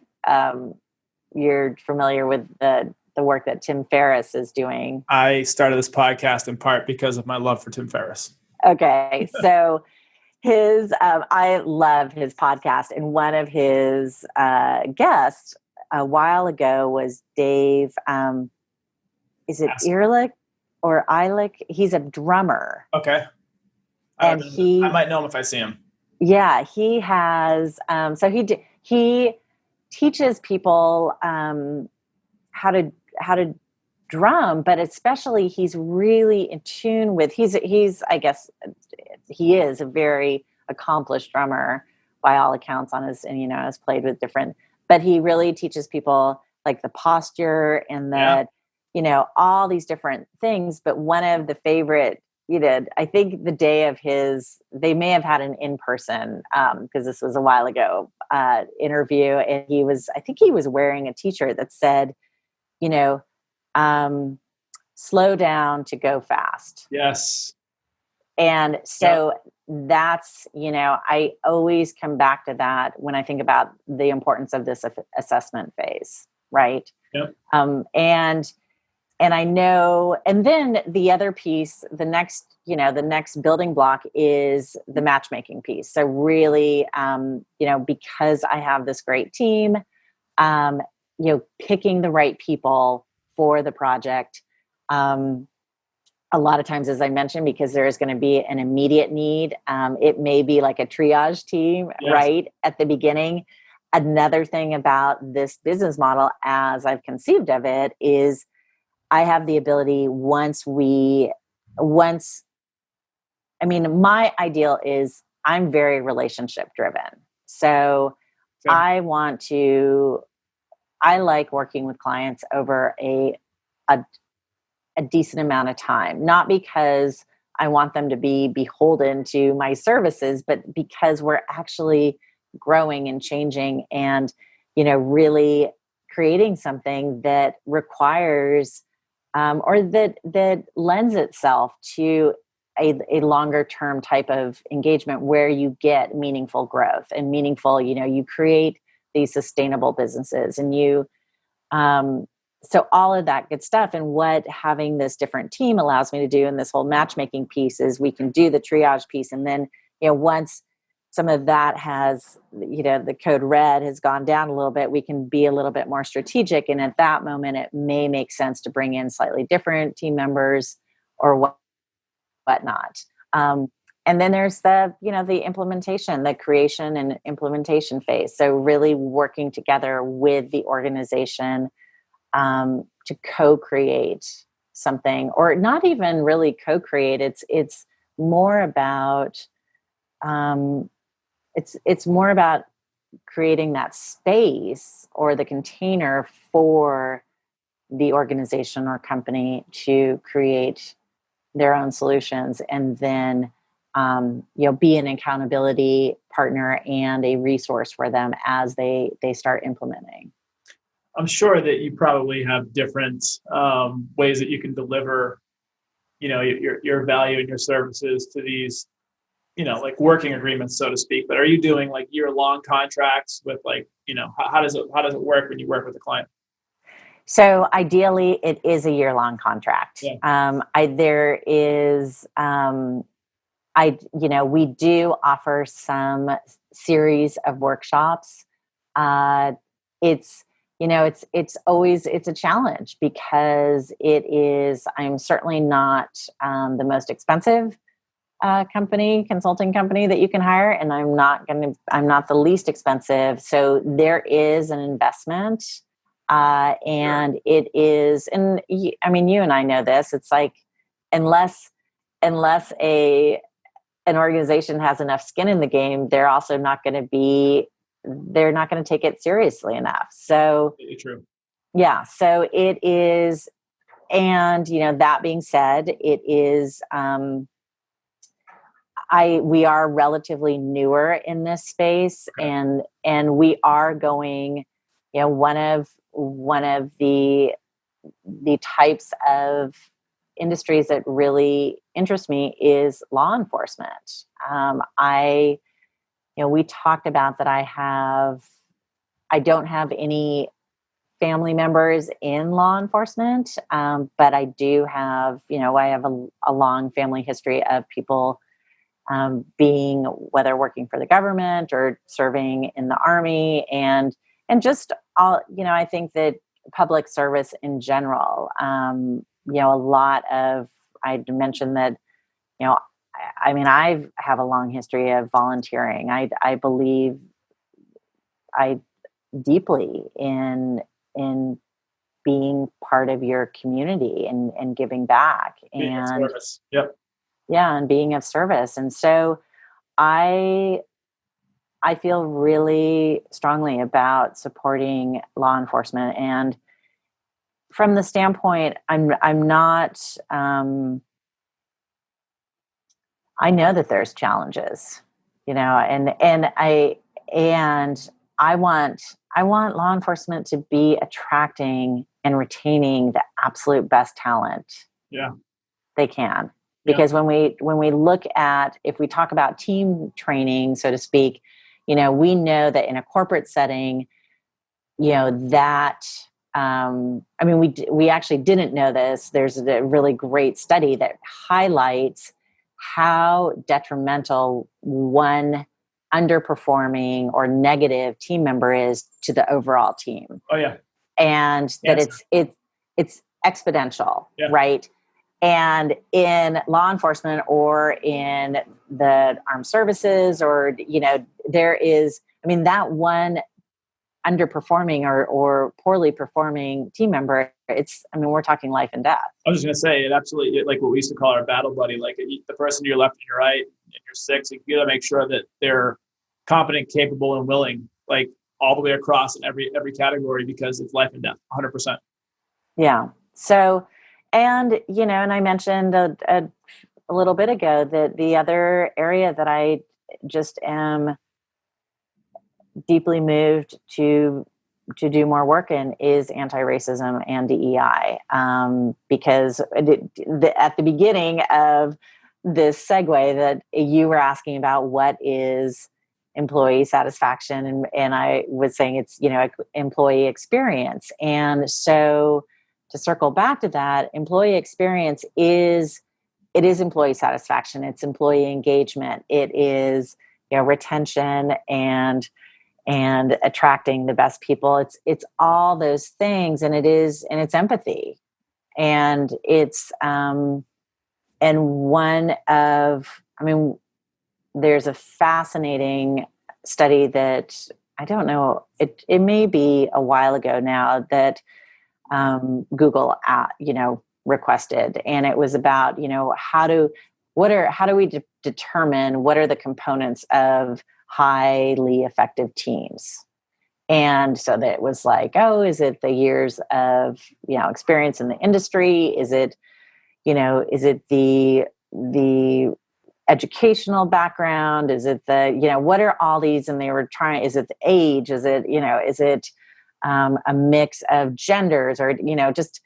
you're familiar with the work that Tim Ferriss is doing. I started this podcast in part because of my love for Tim Ferriss. Okay. So I love his podcast. And one of his guests a while ago was Dave, is it Ehrlich or Ehrlich? He's a drummer. Okay. And I might know him if I see him. Yeah, he has, so he teaches people how to drum, but especially he's really in tune with, I guess he is a very accomplished drummer by all accounts has played with different, but he really teaches people like the posture and all these different things. But one of the favorite, I think the day of they may have had an in-person, because this was a while ago, interview. And I think he was wearing a t-shirt that said, slow down to go fast. Yes. And so that's, I always come back to that when I think about the importance of this assessment phase. Right. Yep. And I know, and then the other piece, the next building block is the matchmaking piece. So really, because I have this great team, picking the right people for the project. A lot of times, as I mentioned, because there is going to be an immediate need, it may be like a triage team, right at the beginning. Another thing about this business model, as I've conceived of it, is I have the ability my ideal is I'm very relationship driven. So I like working with clients over a decent amount of time, not because I want them to be beholden to my services, but because we're actually growing and changing and, really creating something that requires, or that lends itself to a longer term type of engagement where you get meaningful growth and meaningful, you create these sustainable businesses and so all of that good stuff. And what having this different team allows me to do in this whole matchmaking piece is we can do the triage piece. And then, once some of that has, the code red has gone down a little bit, we can be a little bit more strategic. And at that moment, it may make sense to bring in slightly different team members or whatnot. And then there's the implementation, the creation and implementation phase. So really working together with the organization to co-create something, or not even really co-create. It's more about it's more about creating that space or the container for the organization or company to create their own solutions, and then be an accountability partner and a resource for them as they start implementing. I'm sure that you probably have different ways that you can deliver, your value and your services to these, like working agreements, so to speak. But are you doing like year-long contracts with how does it work when you work with a client? So ideally, it is a year-long contract. Yeah. We do offer some series of workshops. It's always a challenge because I'm certainly not the most expensive consulting company that you can hire, and I'm not the least expensive. So there is an investment, and it is, and you and I know this. It's like unless an organization has enough skin in the game, they're also not going to take it seriously enough. So true. Yeah. So it is. And, that being said, it is, we are relatively newer in this space, and we are going, one of the types of industries that really interest me is law enforcement. We talked about that I have I don't have any family members in law enforcement, but I do have, I have a long family history of people being, whether working for the government or serving in the Army, and just all, I think that public service in general, a lot of, I mentioned that, I mean, I have a long history of volunteering. I believe I deeply in being part of your community and giving back Being of and service. Yep. yeah, and being of service. And so I I feel really strongly about supporting law enforcement, and from the standpoint, I'm not. I know that there's challenges, and I want law enforcement to be attracting and retaining the absolute best talent Yeah. they can. Yeah. Because when we look at, if we talk about team training, so to speak, we know that in a corporate setting, that I mean, we actually didn't know this. There's a really great study that highlights how detrimental one underperforming or negative team member is to the overall team. Oh yeah. And that it's exponential, Yeah. right? And in law enforcement or in the armed services, or there is, I mean, that one underperforming or poorly performing team member, we're talking life and death. I was just going to say, it absolutely, like what we used to call our battle buddy, like the person to your left and your right and your six, you got to make sure that they're competent, capable, and willing, like all the way across in every category, because it's life and death, 100%. Yeah. So, and I mentioned a little bit ago that the other area that I just am deeply moved to do more work in is anti-racism and DEI, because at the beginning of this segue that you were asking about what is employee satisfaction, and I was saying it's employee experience. And so to circle back to that, employee experience is employee satisfaction, it's employee engagement, it is retention and attracting the best people. It's all those things, and it's empathy, and it's and one of, there's a fascinating study that I don't know, it may be a while ago now, that Google requested, and it was about how do we determine what are the components of highly effective teams. And so that it was like, oh, is it the years of experience in the industry? Is it the educational background? Is it the what are all these? And they were trying, is it the age? Is it a mix of genders, or just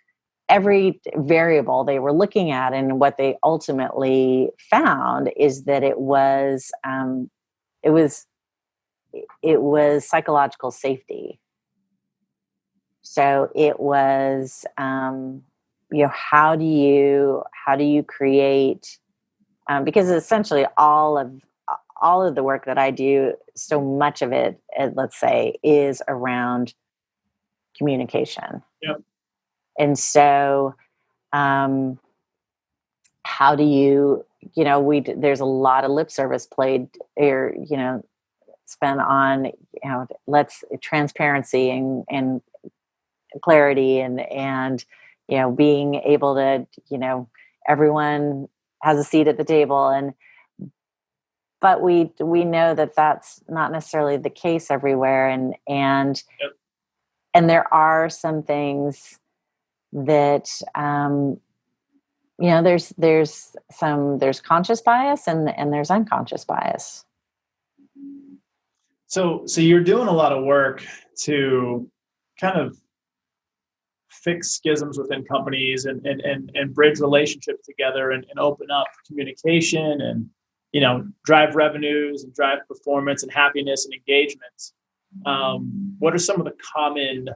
every variable they were looking at. And what they ultimately found is that it was psychological safety. So it was how do you create, because essentially all of the work that I do, so much of it, let's say, is around communication. Yep. And so how do you there's a lot of lip service played, or spent on let's transparency and clarity and being able to everyone has a seat at the table, but we know that that's not necessarily the case everywhere, and Yep. and there are some things that there's conscious bias and there's unconscious bias. So you're doing a lot of work to kind of fix schisms within companies and bridge relationships together and open up communication and drive revenues and drive performance and happiness and engagement. What are some of the common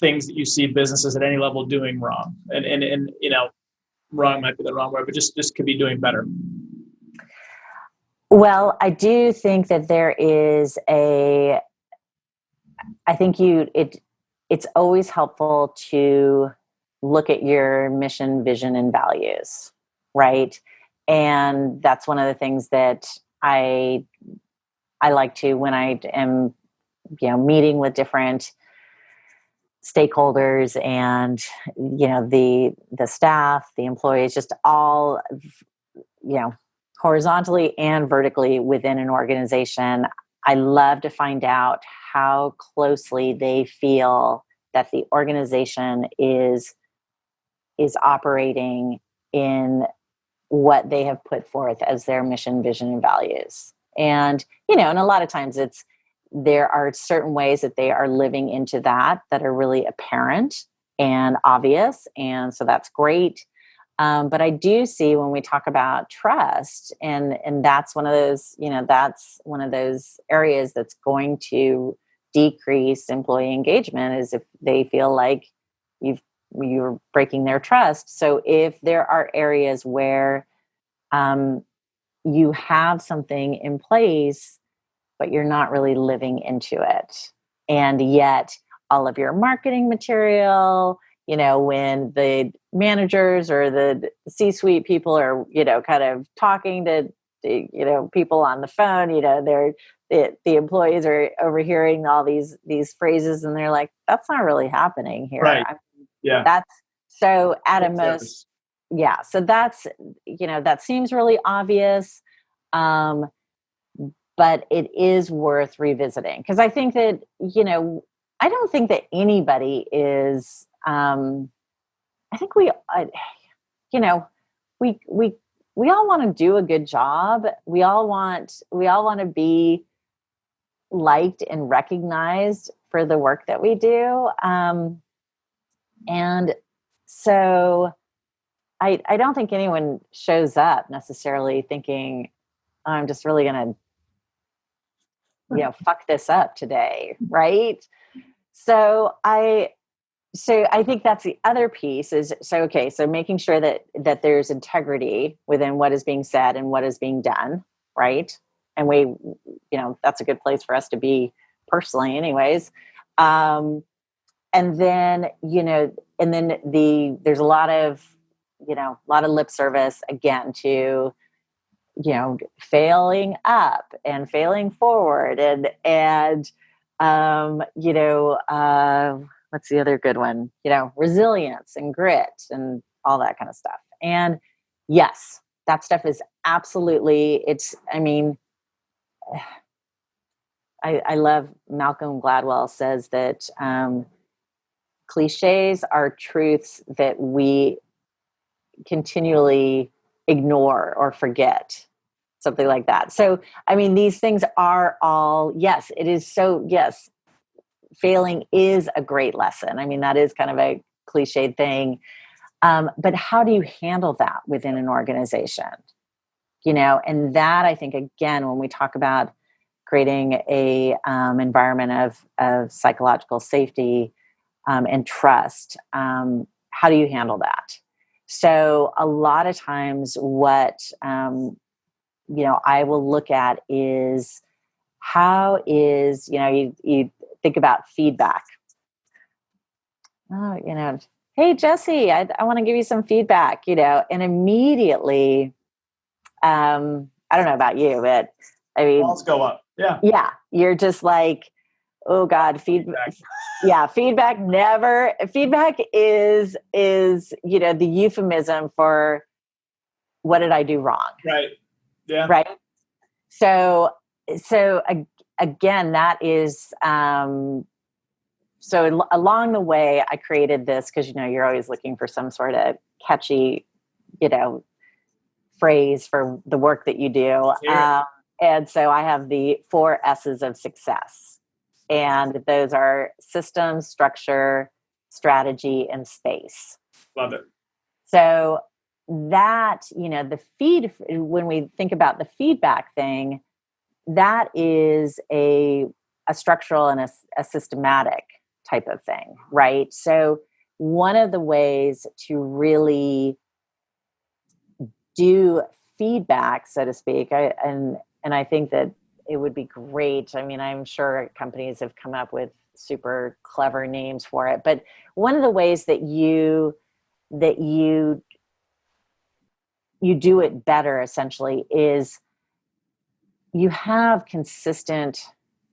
things that you see businesses at any level doing wrong? And wrong might be the wrong word, but just could be doing better. Well, I do think that I think it's always helpful to look at your mission, vision, and values, right? And that's one of the things that I like to, when I am, meeting with different stakeholders and, the staff, the employees, just all, horizontally and vertically within an organization. I love to find out how closely they feel that the organization is operating in what they have put forth as their mission, vision, and values. And, and a lot of times there are certain ways that they are living into that are really apparent and obvious. And so that's great. But I do see when we talk about trust, and that's one of those, that's one of those areas that's going to decrease employee engagement, is if they feel like you're breaking their trust. So if there are areas where you have something in place, but you're not really living into it, and yet all of your marketing material, when the managers or the C-suite people are, kind of talking to, people on the phone, the employees are overhearing all these phrases, and they're like, that's not really happening here. Right. Yeah. That's so at a most, yeah. So that's, that seems really obvious. But it is worth revisiting, because I think that, I don't think that anybody is, I think we all want to do a good job. We all want to be liked and recognized for the work that we do. And so I don't think anyone shows up necessarily thinking, I'm just really going to, fuck this up today. Right. So I think that's the other piece is, so making sure that there's integrity within what is being said and what is being done. Right. And that's a good place for us to be personally anyways. And then, there's a lot of lip service again to, failing up and failing forward and what's the other good one? Resilience and grit and all that kind of stuff. And yes, that stuff is absolutely, I love Malcolm Gladwell says that cliches are truths that we continually ignore or forget, something like that. So, these things are all, yes, it is. So yes, failing is a great lesson. That is kind of a cliched thing. But how do you handle that within an organization? And that, I think, again, when we talk about creating a environment of psychological safety and trust, how do you handle that? So a lot of times what, I will look at is how is, you think about feedback. Oh, hey, Jesse, I want to give you some feedback, and immediately, I don't know about you, but Walls go up. Yeah. Yeah. You're just like, oh God, feedback. Yeah. Feedback is, the euphemism for what did I do wrong? Right. Yeah. Right. So again, that is, so along the way, I created this because, you're always looking for some sort of catchy, phrase for the work that you do. And so I have the 4 S's of success. And those are systems, structure, strategy, and space. Love it. So that, when we think about the feedback thing, that is a structural and a systematic type of thing, right? So one of the ways to really do feedback, so to speak, and I think that it would be great. I mean, I'm sure companies have come up with super clever names for it, but one of the ways that you do it better essentially is you have consistent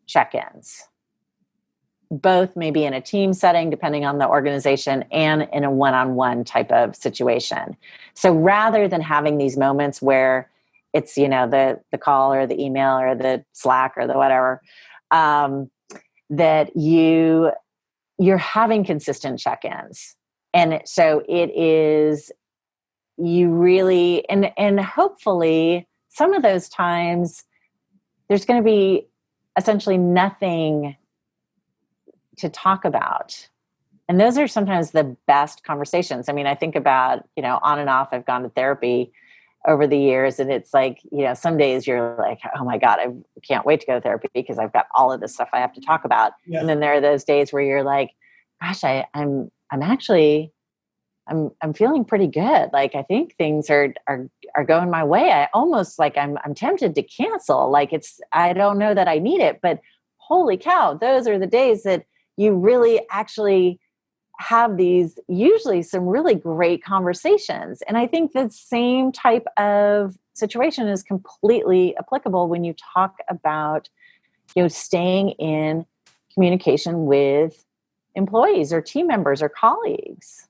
check-ins, both maybe in a team setting, depending on the organization, and in a one-on-one type of situation. So rather than having these moments where it's, the call or the email or the Slack or the whatever, that you're having consistent check-ins. And so it is, you really, and hopefully some of those times there's going to be essentially nothing to talk about. And those are sometimes the best conversations. I mean, I think about, on and off, I've gone to therapy over the years, and it's like, some days you're like, oh my God, I can't wait to go to therapy because I've got all of this stuff I have to talk about. Yeah. And then there are those days where you're like, gosh, I'm feeling pretty good. Like, I think things are going my way. I almost like, I'm tempted to cancel. Like, I don't know that I need it, but holy cow, those are the days that you really actually have these, usually some really great conversations. And I think the same type of situation is completely applicable when you talk about, staying in communication with employees or team members or colleagues.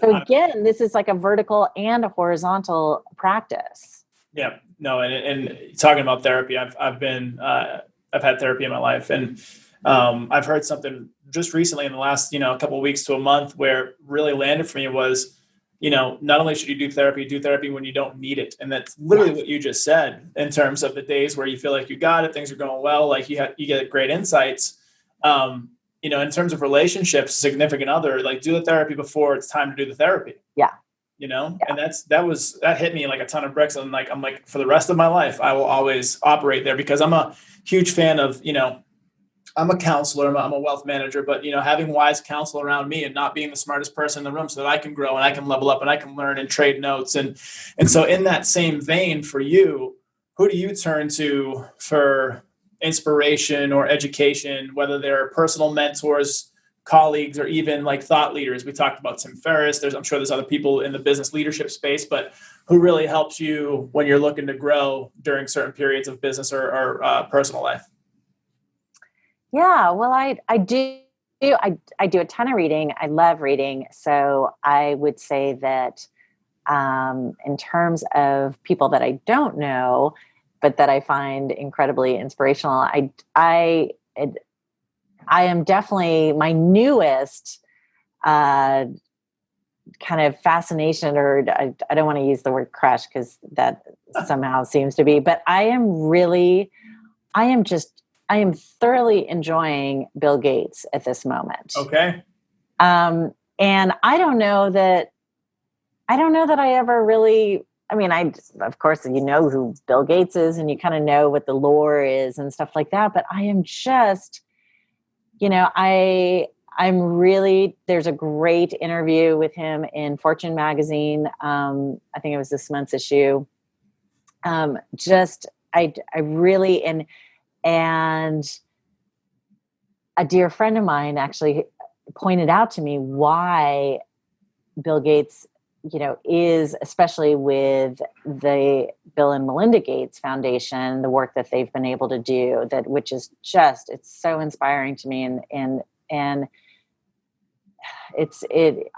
So again, this is like a vertical and a horizontal practice. Yeah, no. And talking about therapy, I've had therapy in my life, and I've heard something just recently in the last, couple of weeks to a month where really landed for me was, not only should you do therapy when you don't need it. And that's literally what you just said in terms of the days where you feel like you got it, things are going well, like you get great insights. In terms of relationships, significant other, like do the therapy before it's time to do the therapy. Yeah. And that hit me like a ton of bricks. And I'm like, for the rest of my life, I will always operate there because I'm a huge fan of, I'm a counselor, I'm a wealth manager, but having wise counsel around me and not being the smartest person in the room so that I can grow and I can level up and I can learn and trade notes. And so in that same vein for you, who do you turn to for inspiration or education, whether they're personal mentors, colleagues, or even like thought leaders? We talked about Tim Ferriss. I'm sure there's other people in the business leadership space, but who really helps you when you're looking to grow during certain periods of business or personal life? Yeah, well, I do a ton of reading. I love reading. So I would say that in terms of people that I don't know, but that I find incredibly inspirational, I am definitely my newest kind of fascination, or I don't want to use the word crush because that somehow seems to be, but I am thoroughly enjoying Bill Gates at this moment. Okay. And I don't know that I ever really, of course, who Bill Gates is and you kind of know what the lore is and stuff like that. But I am just, I'm really, there's a great interview with him in Fortune magazine. I think it was this month's issue. I really, and a dear friend of mine actually pointed out to me why Bill Gates, is, especially with the Bill and Melinda Gates Foundation, the work that they've been able to do, which is just, it's so inspiring to me. And it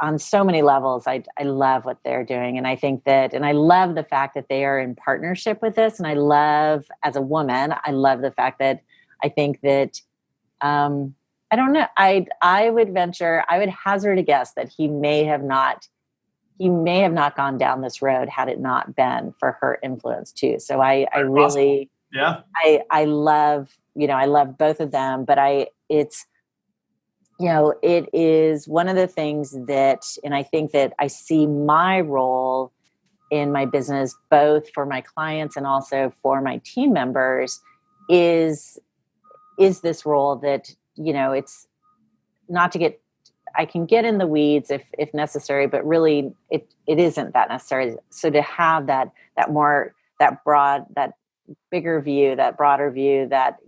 on so many levels. I love what they're doing. And I think and I love the fact that they are in partnership with this. And I love, as a woman, I love the fact that I think that, I don't know, I would hazard a guess that he may have not gone down this road had it not been for her influence too. So I really, yeah, I love, I love both of them, but it is one of the things that, and I think that I see my role in my business, both for my clients and also for my team members, is is this role that, it's not to get, I can get in the weeds if necessary, but really it isn't that necessary. So to have that broad, that bigger view, that broader view, that,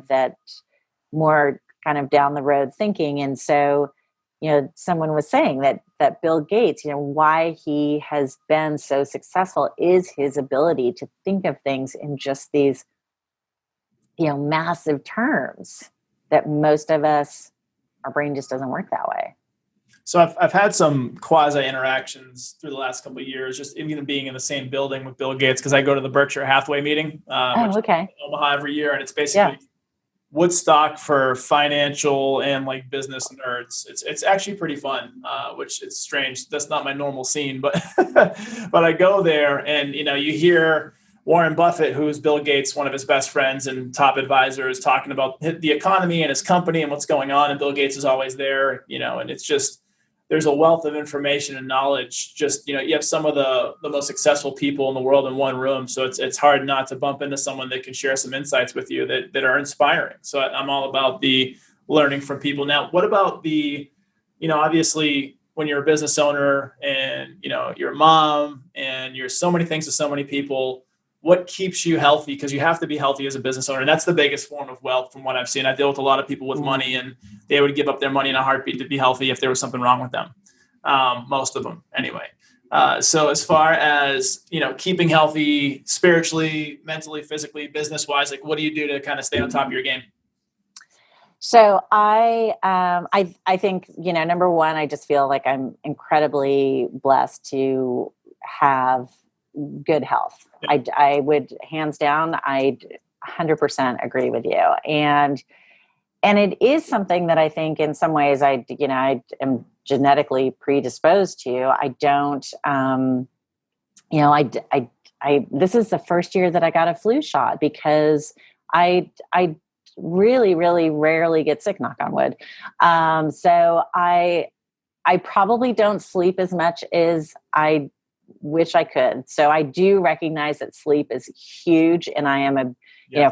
that more kind of down the road thinking. And so, someone was saying that Bill Gates, why he has been so successful is his ability to think of things in just these, massive terms that most of us, our brain just doesn't work that way. So I've had some quasi interactions through the last couple of years, just even being in the same building with Bill Gates, because I go to the Berkshire Hathaway meeting, which Okay. is in Omaha every year, and it's basically Woodstock for financial and like business nerds. It's actually pretty fun, which is strange. That's not my normal scene, but but I go there, and you hear Warren Buffett, who's Bill Gates, one of his best friends and top advisors, talking about the economy and his company and what's going on. And Bill Gates is always there, and it's just, there's a wealth of information and knowledge. Just, you have some of the most successful people in the world in one room. So it's hard not to bump into someone that can share some insights with you that are inspiring. So I'm all about the learning from people. Now, what about the, obviously when you're a business owner and, you're a mom and you're so many things to so many people, what keeps you healthy? Because you have to be healthy as a business owner. And that's the biggest form of wealth from what I've seen. I deal with a lot of people with money, and they would give up their money in a heartbeat to be healthy if there was something wrong with them. Most of them anyway. So as far as, keeping healthy spiritually, mentally, physically, business wise, like what do you do to kind of stay on top of your game? So I think, number one, I just feel like I'm incredibly blessed to have good health. Yeah. I would, hands down, I'd 100% agree with you. And it is something that I think in some ways I am genetically predisposed to. I don't, this is the first year that I got a flu shot because I really, really rarely get sick, knock on wood. So I probably don't sleep as much as I wish I could. So I do recognize that sleep is huge, and I am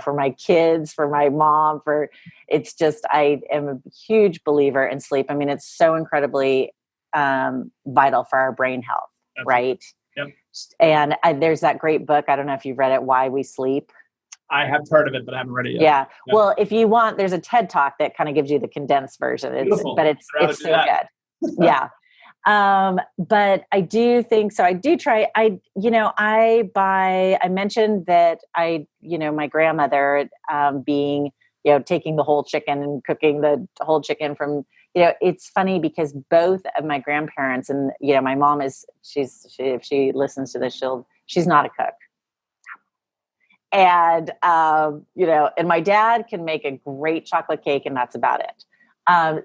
for my kids, for my mom, I am a huge believer in sleep. I mean, it's so incredibly vital for our brain health. Absolutely. Right? Yep. And there's that great book. I don't know if you've read it, Why We Sleep. I have heard of it, but I haven't read it yet. Yeah. Well, if you want, there's a TED Talk that kind of gives you the condensed version. It's so good. Yeah. But I do think so. I do try. I mentioned that my grandmother, being, taking the whole chicken and cooking the whole chicken from, it's funny because both of my grandparents and, my mom if she listens to this, she's not a cook. And, and my dad can make a great chocolate cake, and that's about it.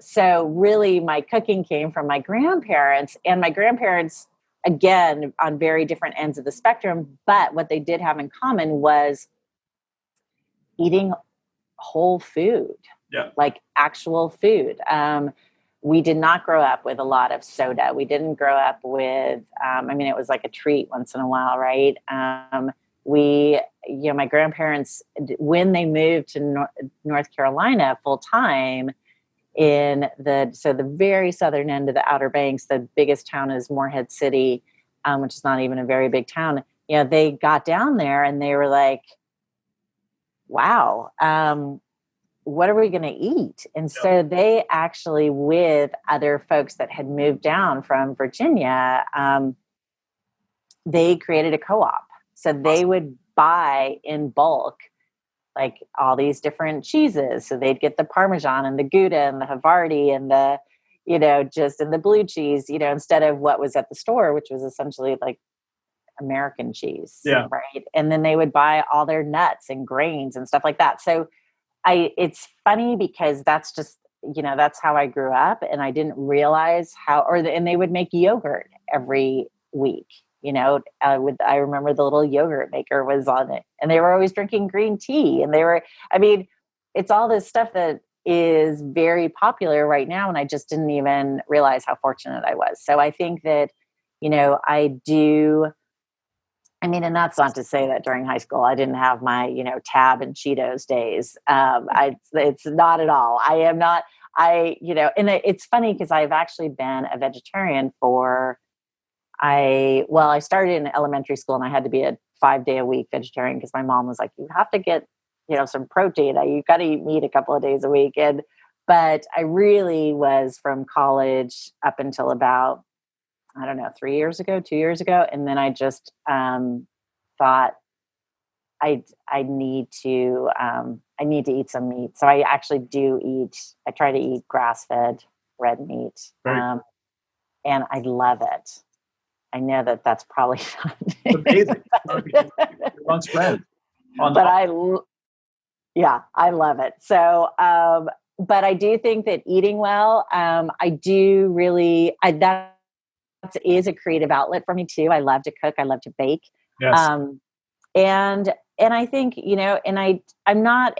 So really my cooking came from my grandparents, and my grandparents, again, on very different ends of the spectrum, but what they did have in common was eating whole food, like actual food. We did not grow up with a lot of soda. We didn't grow up with, it was like a treat once in a while, right? My grandparents, when they moved to North Carolina full time, in the very southern end of the Outer Banks, the biggest town is Morehead City, which is not even a very big town. They got down there and they were like, wow, what are we going to eat? And so they actually, with other folks that had moved down from Virginia, they created a co-op. So they would buy in bulk like all these different cheeses. So they'd get the Parmesan and the Gouda and the Havarti and the, and the blue cheese, instead of what was at the store, which was essentially like American cheese. Yeah. Right. And then they would buy all their nuts and grains and stuff like that. So it's funny because that's just, that's how I grew up, and I didn't realize and they would make yogurt every week. I remember the little yogurt maker was on it, and they were always drinking green tea, and it's all this stuff that is very popular right now. And I just didn't even realize how fortunate I was. So I think that, I do I mean, and that's not to say that during high school I didn't have my, Tab and Cheetos days. It's not at all. I am not. And it's funny because I've actually been a vegetarian I started in elementary school and I had to be a 5-day a week vegetarian because my mom was like, you have to get, some protein. You've got to eat meat a couple of days a week. But I really was from college up until about, I don't know, 2 years ago. And then I just thought I need to eat some meat. So I actually I try to eat grass-fed red meat. And I love it. I know that that's probably not amazing. Amongst friends. But I love it. So, but I do think that eating well, that is a creative outlet for me too. I love to cook. I love to bake. Yes. And I think, I'm not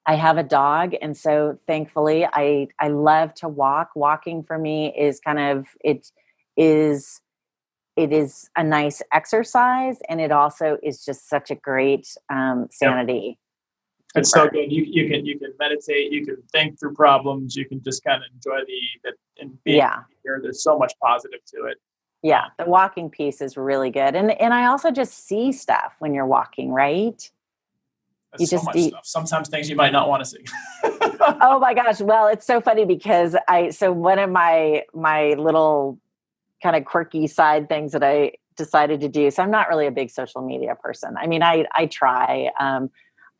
I have a dog. And so thankfully I love to walk. Walking for me is it is a nice exercise. And it also is just such a great sanity. Yep. It's so good. You can meditate, you can think through problems, you can just kind of enjoy and being here. There's so much positive to it. Yeah. The walking piece is really good. And I also just see stuff when you're walking, right? That's so much stuff. Sometimes things you might not want to see. Oh my gosh. Well, it's so funny because one of my little kind of quirky side things that I decided to do. So I'm not really a big social media person. I mean, I try.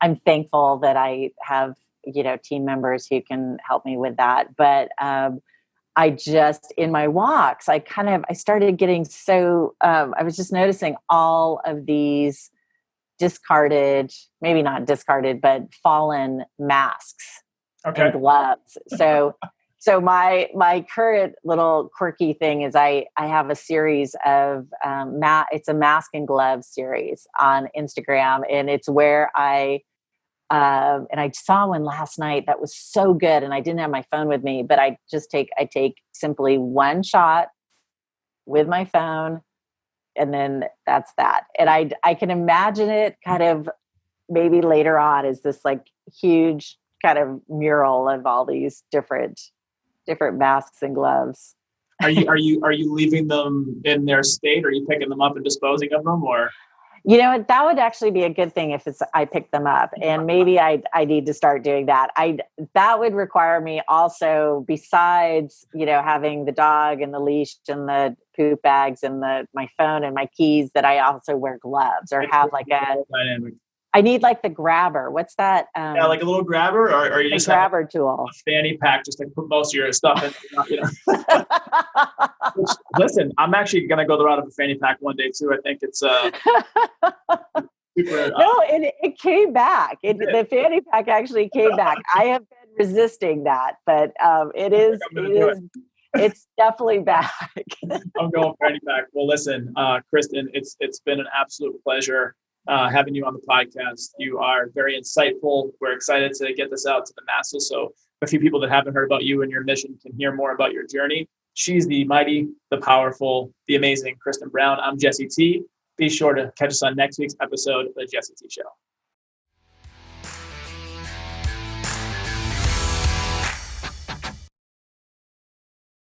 I'm thankful that I have, team members who can help me with that. But I just, in my walks, I started getting I was just noticing all of these discarded, maybe not discarded, but fallen masks and gloves. So my current little quirky thing is I have a series of it's a mask and gloves series on Instagram, and it's where and I saw one last night that was so good, and I didn't have my phone with me, but I take simply one shot with my phone, and then that's that. And I can imagine it kind of maybe later on as this like huge kind of mural of all these different masks and gloves. Are you leaving them in their state? Or are you picking them up and disposing of them, or? That would actually be a good thing if I pick them up, and maybe I need to start doing that. That would require me also, besides, having the dog and the leash and the poop bags and my phone and my keys, that I also wear gloves or have like dynamic. I need like the grabber. What's that? Like a little grabber, or you just grabber tool, a fanny pack, just like put most of your stuff in. Which, listen, I'm actually gonna go the route of a fanny pack one day too. I think it's super. No, it came back. The fanny pack actually came back. I have been resisting that, but it's definitely back. I'm going fanny pack. Well, listen, Kristan, it's been an absolute pleasure having you on the podcast. You are very insightful. We're excited to get this out to the masses, so a few people that haven't heard about you and your mission can hear more about your journey. She's the mighty, the powerful, the amazing Kristan Browne. I'm Jesse T. Be sure to catch us on next week's episode of The Jesse T Show.